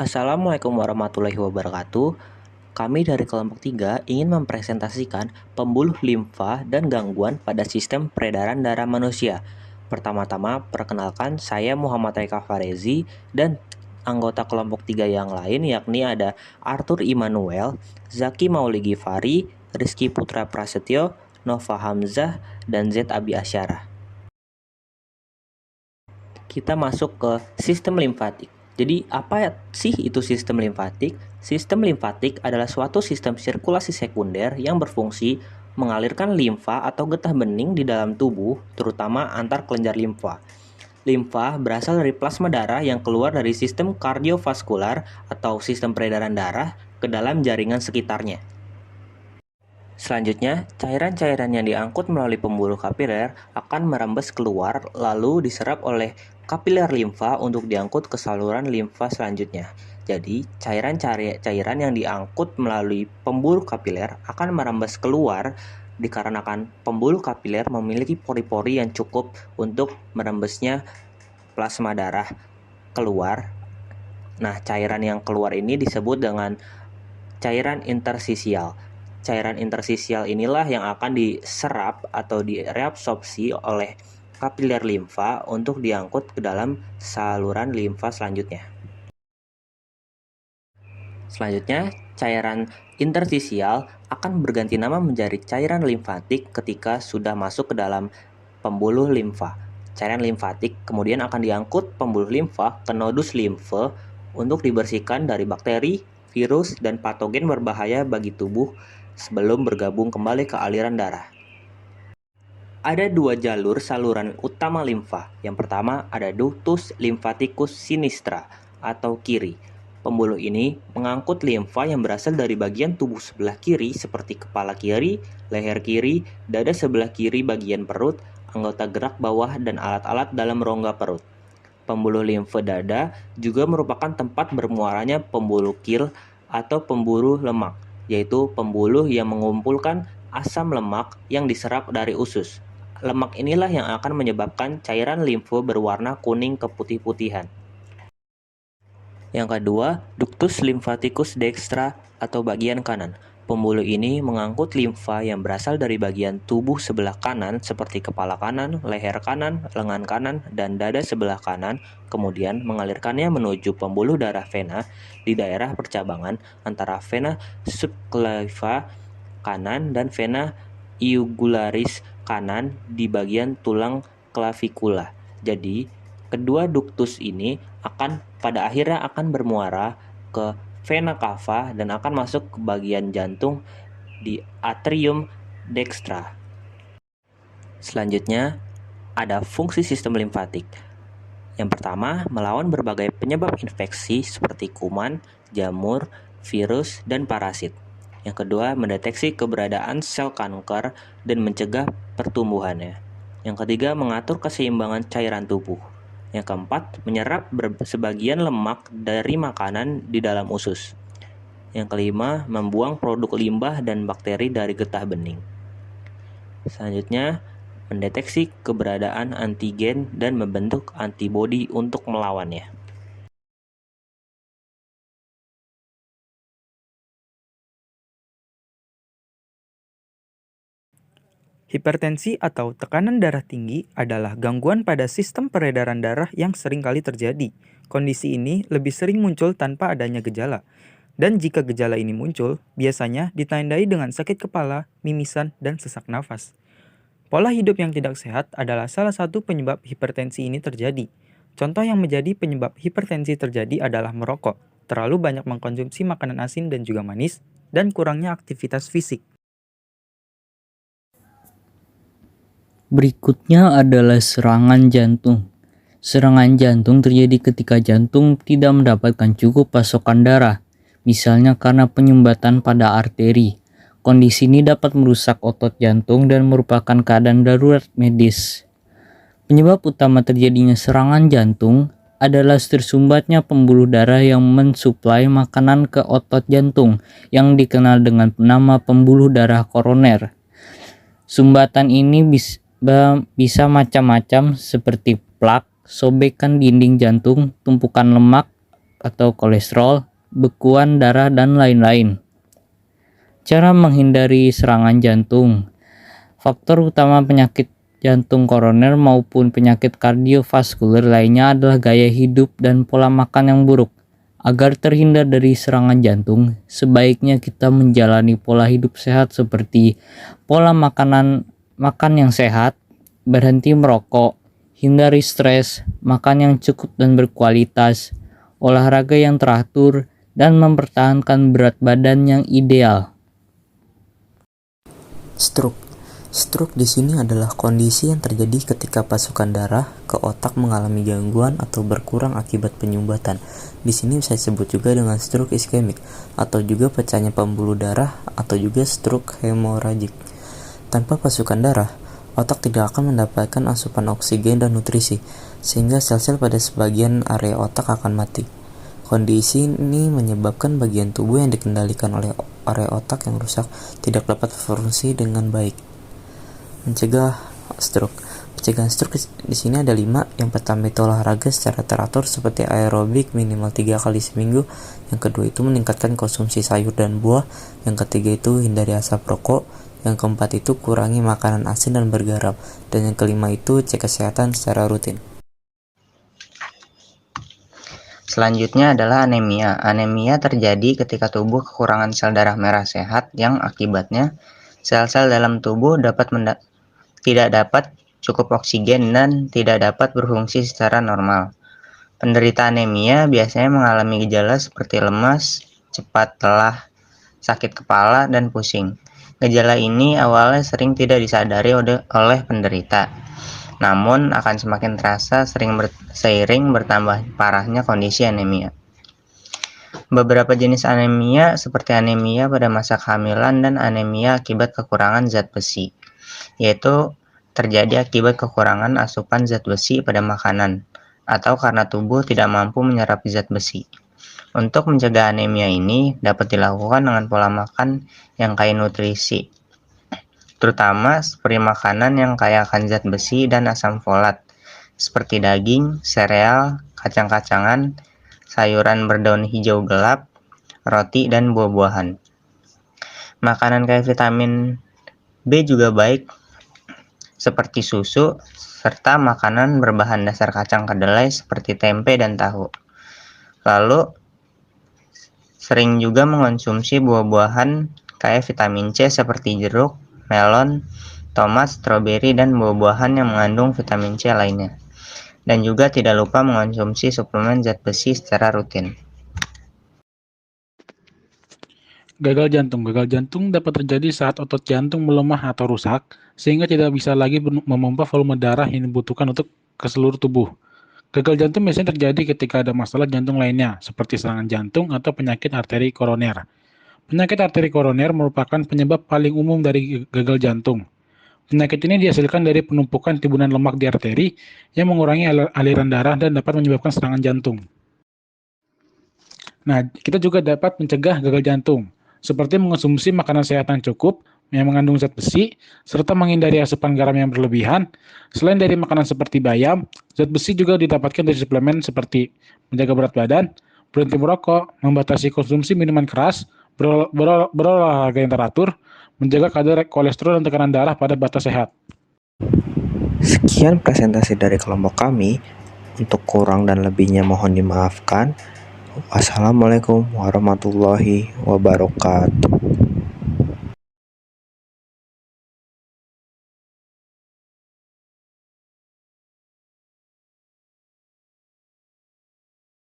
Assalamualaikum warahmatullahi wabarakatuh. Kami dari kelompok 3 ingin mempresentasikan pembuluh limfa dan gangguan pada sistem peredaran darah manusia. Pertama-tama, perkenalkan saya Muhammad Reka Farezi dan anggota kelompok 3 yang lain yakni ada Arthur Immanuel, Zaki Mauli Gifari, Rizky Putra Prasetyo, Nova Hamzah, dan Z Abi Asyara. Kita masuk ke sistem limfatik. Jadi apa sih itu sistem limfatik? Sistem limfatik adalah suatu sistem sirkulasi sekunder yang berfungsi mengalirkan limfa atau getah bening di dalam tubuh, terutama antar kelenjar limfa. Limfa berasal dari plasma darah yang keluar dari sistem kardiovaskular atau sistem peredaran darah ke dalam jaringan sekitarnya. Selanjutnya, cairan-cairan yang diangkut melalui pembuluh kapiler akan merembes keluar lalu diserap oleh kapiler limfa untuk diangkut ke saluran limfa selanjutnya. Jadi, cairan-cairan yang diangkut melalui pembuluh kapiler akan merembes keluar dikarenakan pembuluh kapiler memiliki pori-pori yang cukup untuk merembesnya plasma darah keluar. Nah, cairan yang keluar ini disebut dengan cairan intersisial. Cairan intersisial inilah yang akan diserap atau direabsorpsi oleh kapiler limfa untuk diangkut ke dalam saluran limfa selanjutnya. Selanjutnya, cairan intersisial akan berganti nama menjadi cairan limfatik ketika sudah masuk ke dalam pembuluh limfa. Cairan limfatik kemudian akan diangkut pembuluh limfa ke nodus limfe untuk dibersihkan dari bakteri, virus, dan patogen berbahaya bagi tubuh sebelum bergabung kembali ke aliran darah. Ada dua jalur saluran utama limfa. Yang pertama ada ductus lymphaticus sinistra atau kiri. Pembuluh ini mengangkut limfa yang berasal dari bagian tubuh sebelah kiri seperti kepala kiri, leher kiri, dada sebelah kiri bagian perut, anggota gerak bawah, dan alat-alat dalam rongga perut. Pembuluh limfe dada juga merupakan tempat bermuaranya pembuluh kil atau pembuluh lemak, yaitu pembuluh yang mengumpulkan asam lemak yang diserap dari usus. Lemak inilah yang akan menyebabkan cairan limfe berwarna kuning keputih-putihan. Yang kedua, ductus lymphaticus dextra atau bagian kanan. Pembuluh ini mengangkut limfa yang berasal dari bagian tubuh sebelah kanan seperti kepala kanan, leher kanan, lengan kanan, dan dada sebelah kanan, kemudian mengalirkannya menuju pembuluh darah vena di daerah percabangan antara vena subclava kanan dan vena jugularis kanan di bagian tulang clavikula. Jadi, kedua ductus ini pada akhirnya akan bermuara ke vena cava dan akan masuk ke bagian jantung di atrium dextra. Selanjutnya, ada fungsi sistem limfatik. Yang pertama, melawan berbagai penyebab infeksi seperti kuman, jamur, virus, dan parasit. Yang kedua, mendeteksi keberadaan sel kanker dan mencegah pertumbuhannya. Yang ketiga, mengatur keseimbangan cairan tubuh. Yang keempat, menyerap sebagian lemak dari makanan di dalam usus. Yang kelima, membuang produk limbah dan bakteri dari getah bening. Selanjutnya, mendeteksi keberadaan antigen dan membentuk antibodi untuk melawannya. Hipertensi atau tekanan darah tinggi adalah gangguan pada sistem peredaran darah yang sering kali terjadi. Kondisi ini lebih sering muncul tanpa adanya gejala. Dan jika gejala ini muncul, biasanya ditandai dengan sakit kepala, mimisan, dan sesak nafas. Pola hidup yang tidak sehat adalah salah satu penyebab hipertensi ini terjadi. Contoh yang menjadi penyebab hipertensi terjadi adalah merokok, terlalu banyak mengkonsumsi makanan asin dan juga manis, dan kurangnya aktivitas fisik. Berikutnya adalah serangan jantung. Serangan jantung terjadi ketika jantung tidak mendapatkan cukup pasokan darah, misalnya karena penyumbatan pada arteri. Kondisi ini dapat merusak otot jantung dan merupakan keadaan darurat medis. Penyebab utama terjadinya serangan jantung adalah tersumbatnya pembuluh darah yang mensuplai makanan ke otot jantung yang dikenal dengan nama pembuluh darah koroner. Sumbatan ini bisa macam-macam seperti plak, sobekan dinding jantung, tumpukan lemak, atau kolesterol, bekuan darah, dan lain-lain. Cara menghindari serangan jantung. Faktor utama penyakit jantung koroner maupun penyakit kardiovaskuler lainnya adalah gaya hidup dan pola makan yang buruk. Agar terhindar dari serangan jantung, sebaiknya kita menjalani pola hidup sehat seperti pola makan yang sehat, berhenti merokok, hindari stres, makan yang cukup dan berkualitas, olahraga yang teratur, dan mempertahankan berat badan yang ideal. Stroke. Stroke di sini adalah kondisi yang terjadi ketika pasokan darah ke otak mengalami gangguan atau berkurang akibat penyumbatan. Di sini bisa disebut juga dengan stroke iskemik atau juga pecahnya pembuluh darah atau juga stroke hemoragik. Tanpa pasokan darah, otak tidak akan mendapatkan asupan oksigen dan nutrisi, sehingga sel-sel pada sebagian area otak akan mati. Kondisi ini menyebabkan bagian tubuh yang dikendalikan oleh area otak yang rusak tidak dapat berfungsi dengan baik. Mencegah stroke. Pencegahan stroke di sini ada 5. Yang pertama itu olahraga secara teratur seperti aerobik minimal 3 kali seminggu. Yang kedua itu meningkatkan konsumsi sayur dan buah. Yang ketiga itu hindari asap rokok. Yang keempat itu kurangi makanan asin dan bergaram. Dan yang kelima itu cek kesehatan secara rutin. Selanjutnya adalah anemia. Anemia terjadi ketika tubuh kekurangan sel darah merah sehat yang akibatnya sel-sel dalam tubuh tidak dapat cukup oksigen dan tidak dapat berfungsi secara normal. Penderita anemia biasanya mengalami gejala seperti lemas, cepat lelah, sakit kepala, dan pusing. Gejala ini awalnya sering tidak disadari oleh penderita, namun akan semakin terasa seiring bertambah parahnya kondisi anemia. Beberapa jenis anemia seperti anemia pada masa kehamilan dan anemia akibat kekurangan zat besi, yaitu terjadi akibat kekurangan asupan zat besi pada makanan atau karena tubuh tidak mampu menyerap zat besi. Untuk mencegah anemia ini dapat dilakukan dengan pola makan yang kaya nutrisi, terutama seperti makanan yang kaya akan zat besi dan asam folat, seperti daging, sereal, kacang-kacangan, sayuran berdaun hijau gelap, roti, dan buah-buahan. Makanan kaya vitamin B juga baik, seperti susu, serta makanan berbahan dasar kacang kedelai seperti tempe dan tahu. Lalu, sering juga mengonsumsi buah-buahan kaya vitamin C seperti jeruk, melon, tomat, stroberi, dan buah-buahan yang mengandung vitamin C lainnya. Dan juga tidak lupa mengonsumsi suplemen zat besi secara rutin. Gagal jantung. Gagal jantung dapat terjadi saat otot jantung melemah atau rusak, sehingga tidak bisa lagi memompa volume darah yang dibutuhkan untuk ke seluruh tubuh. Gagal jantung biasanya terjadi ketika ada masalah jantung lainnya, seperti serangan jantung atau penyakit arteri koroner. Penyakit arteri koroner merupakan penyebab paling umum dari gagal jantung. Penyakit ini dihasilkan dari penumpukan timbunan lemak di arteri yang mengurangi aliran darah dan dapat menyebabkan serangan jantung. Nah, kita juga dapat mencegah gagal jantung, seperti mengonsumsi makanan sehat yang cukup, yang mengandung zat besi, serta menghindari asupan garam yang berlebihan. Selain dari makanan seperti bayam, zat besi juga didapatkan dari suplemen seperti menjaga berat badan, berhenti merokok, membatasi konsumsi minuman keras, berolahraga yang teratur, menjaga kadar kolesterol dan tekanan darah pada batas sehat. Sekian presentasi dari kelompok kami. Untuk kurang dan lebihnya mohon dimaafkan. Wassalamualaikum warahmatullahi wabarakatuh.